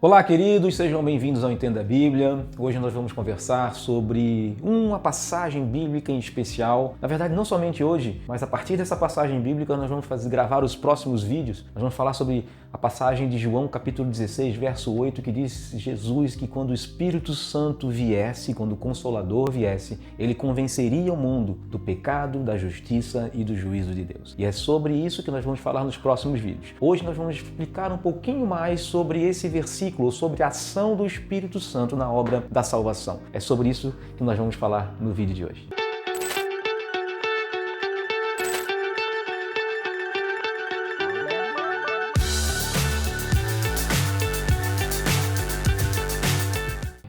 Olá, queridos, sejam bem-vindos ao Entenda a Bíblia. Hoje nós vamos conversar sobre uma passagem bíblica em especial. Na verdade, não somente hoje, mas a partir dessa passagem bíblica nós vamos gravar os próximos vídeos. Nós vamos falar sobre a passagem de João, capítulo 16, verso 8, que diz Jesus que quando o Espírito Santo viesse, quando o Consolador viesse, ele convenceria o mundo do pecado, da justiça e do juízo de Deus. E é sobre isso que nós vamos falar nos próximos vídeos. Hoje nós vamos explicar um pouquinho mais sobre esse versículo, sobre a ação do Espírito Santo na obra da salvação. É sobre isso que nós vamos falar no vídeo de hoje.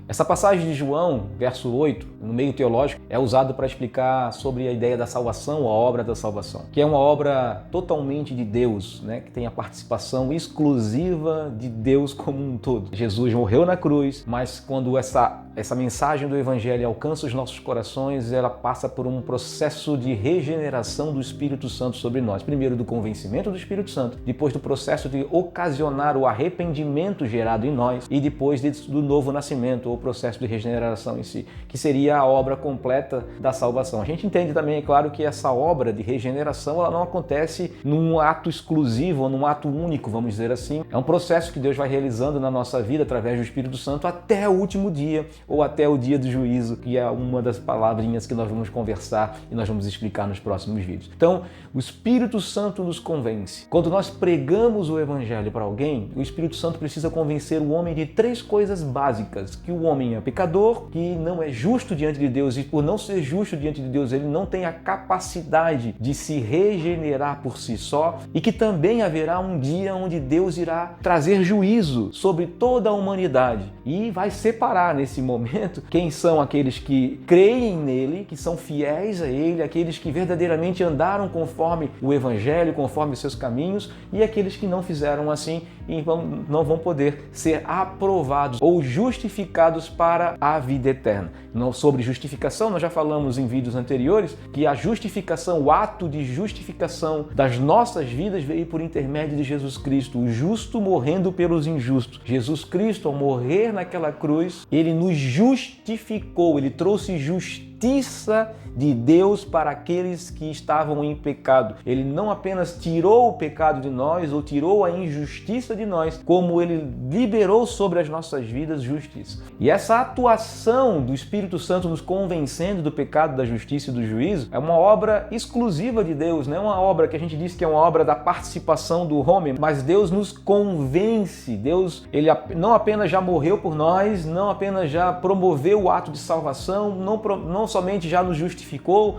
Essa passagem de João, verso 8, no meio teológico, é usado para explicar sobre a ideia da salvação, a obra da salvação, que é uma obra totalmente de Deus, né? Que tem a participação exclusiva de Deus como um todo. Jesus morreu na cruz, mas quando essa mensagem do Evangelho alcança os nossos corações, ela passa por um processo de regeneração do Espírito Santo sobre nós. Primeiro do convencimento do Espírito Santo, depois do processo de ocasionar o arrependimento gerado em nós e depois do novo nascimento, ou processo de regeneração em si, que seria a obra completa da salvação. A gente entende também, é claro, que essa obra de regeneração ela não acontece num ato exclusivo ou num ato único, vamos dizer assim. É um processo que Deus vai realizando na nossa vida através do Espírito Santo até o último dia ou até o dia do juízo, que é uma das palavrinhas que nós vamos conversar e nós vamos explicar nos próximos vídeos. Então, o Espírito Santo nos convence. Quando nós pregamos o Evangelho para alguém, o Espírito Santo precisa convencer o homem de três coisas básicas: que o homem é pecador, que não é justo diante de Deus e por não ser justo diante de Deus ele não tem a capacidade de se regenerar por si só, e que também haverá um dia onde Deus irá trazer juízo sobre toda a humanidade e vai separar nesse momento quem são aqueles que creem nele, que são fiéis a ele, aqueles que verdadeiramente andaram conforme o Evangelho, conforme os seus caminhos, e aqueles que não fizeram assim e não vão poder ser aprovados ou justificados para a vida eterna. Sobre justificação, nós já falamos em vídeos anteriores que a justificação, o ato de justificação das nossas vidas veio por intermédio de Jesus Cristo, o justo morrendo pelos injustos. Jesus Cristo, ao morrer naquela cruz, ele nos justificou, ele trouxe justiça de Deus para aqueles que estavam em pecado. Ele não apenas tirou o pecado de nós ou tirou a injustiça de nós, como ele liberou sobre as nossas vidas justiça. E essa atuação do Espírito Santo nos convencendo do pecado, da justiça e do juízo é uma obra exclusiva de Deus, não é uma obra que a gente diz que é uma obra da participação do homem, mas Deus nos convence. Deus, ele não apenas já morreu por nós, não apenas já promoveu o ato de salvação, não somente já nos justificou,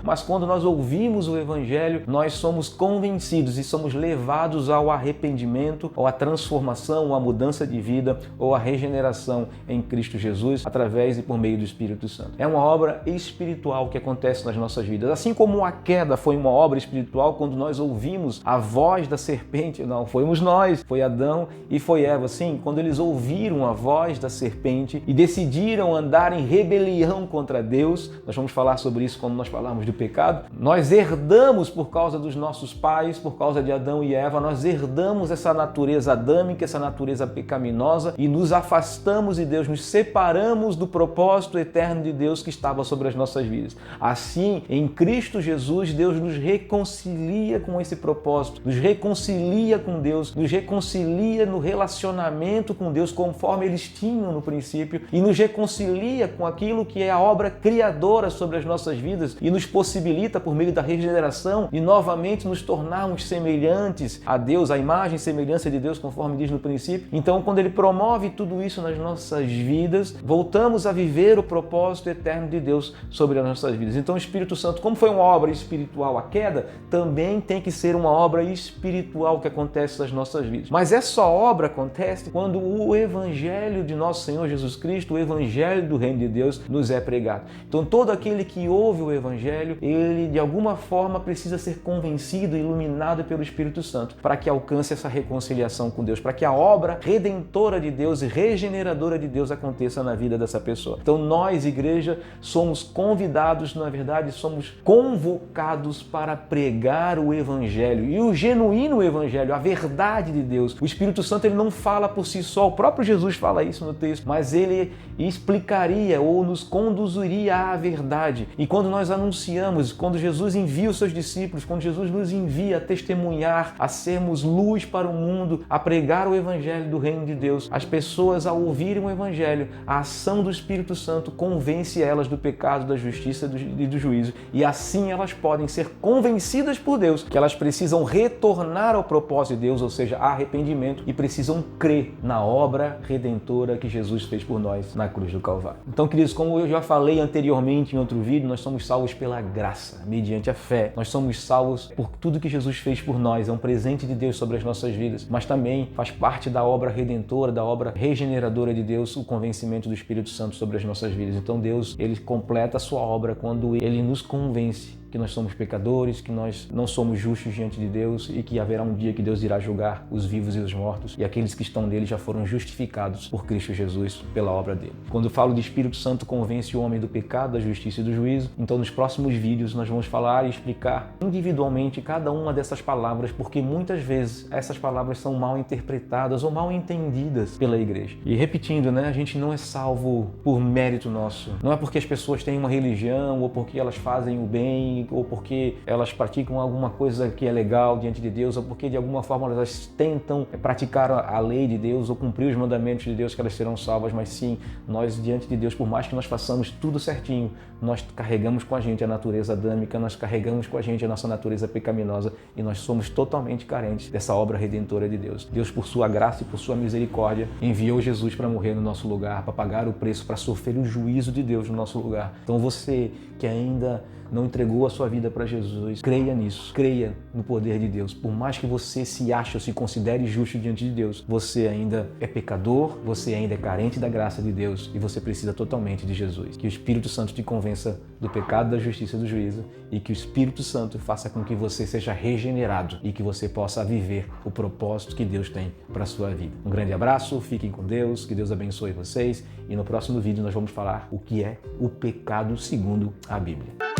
mas quando nós ouvimos o Evangelho, nós somos convencidos e somos levados ao arrependimento, ou à transformação, ou à mudança de vida, ou à regeneração em Cristo Jesus, através e por meio do Espírito Santo. É uma obra espiritual que acontece nas nossas vidas. Assim como a queda foi uma obra espiritual, quando nós ouvimos a voz da serpente, não fomos nós, foi Adão e foi Eva. Sim, quando eles ouviram a voz da serpente e decidiram andar em rebelião contra Deus, nós vamos falar sobre isso quando nós falarmos do pecado. Nós herdamos, por causa dos nossos pais, por causa de Adão e Eva, nós herdamos essa natureza adâmica, essa natureza pecaminosa e nos afastamos de Deus, nos separamos do propósito eterno de Deus que estava sobre as nossas vidas. Assim, em Cristo Jesus, Deus nos reconcilia com esse propósito, nos reconcilia com Deus, nos reconcilia no relacionamento com Deus conforme eles tinham no princípio e nos reconcilia com aquilo que é a obra criadora sobre as nossas vidas e nos possibilita, por meio da regeneração, de novamente nos tornarmos semelhantes a Deus, a imagem e semelhança de Deus, conforme diz no princípio. Então, quando ele promove tudo isso nas nossas vidas, voltamos a viver o propósito eterno de Deus sobre as nossas vidas. Então, o Espírito Santo, como foi uma obra espiritual a queda, também tem que ser uma obra espiritual que acontece nas nossas vidas. Mas essa obra acontece quando o Evangelho de nosso Senhor Jesus Cristo, o Evangelho do Reino de Deus, nos é pregado. Então, todo aquele que ouve o Evangelho, ele de alguma forma precisa ser convencido, iluminado pelo Espírito Santo, para que alcance essa reconciliação com Deus, para que a obra redentora de Deus e regeneradora de Deus aconteça na vida dessa pessoa. Então nós, igreja, somos convidados, na verdade, somos convocados para pregar o Evangelho, e o genuíno Evangelho, a verdade de Deus. O Espírito Santo ele não fala por si só, o próprio Jesus fala isso no texto, mas ele explicaria ou nos conduziria à verdade. E quando nós anunciamos, quando Jesus envia os seus discípulos, quando Jesus nos envia a testemunhar, a sermos luz para o mundo, a pregar o Evangelho do Reino de Deus, as pessoas ao ouvirem o Evangelho, a ação do Espírito Santo convence elas do pecado, da justiça e do juízo. E assim elas podem ser convencidas por Deus que elas precisam retornar ao propósito de Deus, ou seja, arrependimento, e precisam crer na obra redentora que Jesus fez por nós na cruz do Calvário. Então, queridos, como eu já falei anteriormente em outro vídeo, nós somos salvos pela graça, mediante a fé. Nós somos salvos por tudo que Jesus fez por nós. É um presente de Deus sobre as nossas vidas, mas também faz parte da obra redentora, da obra regeneradora de Deus, o convencimento do Espírito Santo sobre as nossas vidas. Então Deus, ele completa a sua obra quando ele nos convence que nós somos pecadores, que nós não somos justos diante de Deus e que haverá um dia que Deus irá julgar os vivos e os mortos, e aqueles que estão nele já foram justificados por Cristo Jesus pela obra dele. Quando eu falo de Espírito Santo convence o homem do pecado, da justiça e do juízo, então nos próximos vídeos nós vamos falar e explicar individualmente cada uma dessas palavras, porque muitas vezes essas palavras são mal interpretadas ou mal entendidas pela igreja. E repetindo, a gente não é salvo por mérito nosso. Não é porque as pessoas têm uma religião ou porque elas fazem o bem ou porque elas praticam alguma coisa que é legal diante de Deus, ou porque de alguma forma elas tentam praticar a lei de Deus ou cumprir os mandamentos de Deus, que elas serão salvas. Mas sim, nós diante de Deus, por mais que nós façamos tudo certinho, nós carregamos com a gente a natureza adâmica, nós carregamos com a gente a nossa natureza pecaminosa, e nós somos totalmente carentes dessa obra redentora de Deus. Deus, por sua graça e por sua misericórdia, enviou Jesus para morrer no nosso lugar, para pagar o preço, para sofrer o juízo de Deus no nosso lugar. Então você que ainda não entregou a sua vida para Jesus, creia nisso, creia no poder de Deus. Por mais que você se ache ou se considere justo diante de Deus, você ainda é pecador, você ainda é carente da graça de Deus e você precisa totalmente de Jesus. Que o Espírito Santo te convença do pecado, da justiça e do juízo, e que o Espírito Santo faça com que você seja regenerado e que você possa viver o propósito que Deus tem para a sua vida. Um grande abraço, fiquem com Deus, que Deus abençoe vocês, e no próximo vídeo nós vamos falar o que é o pecado segundo a Bíblia.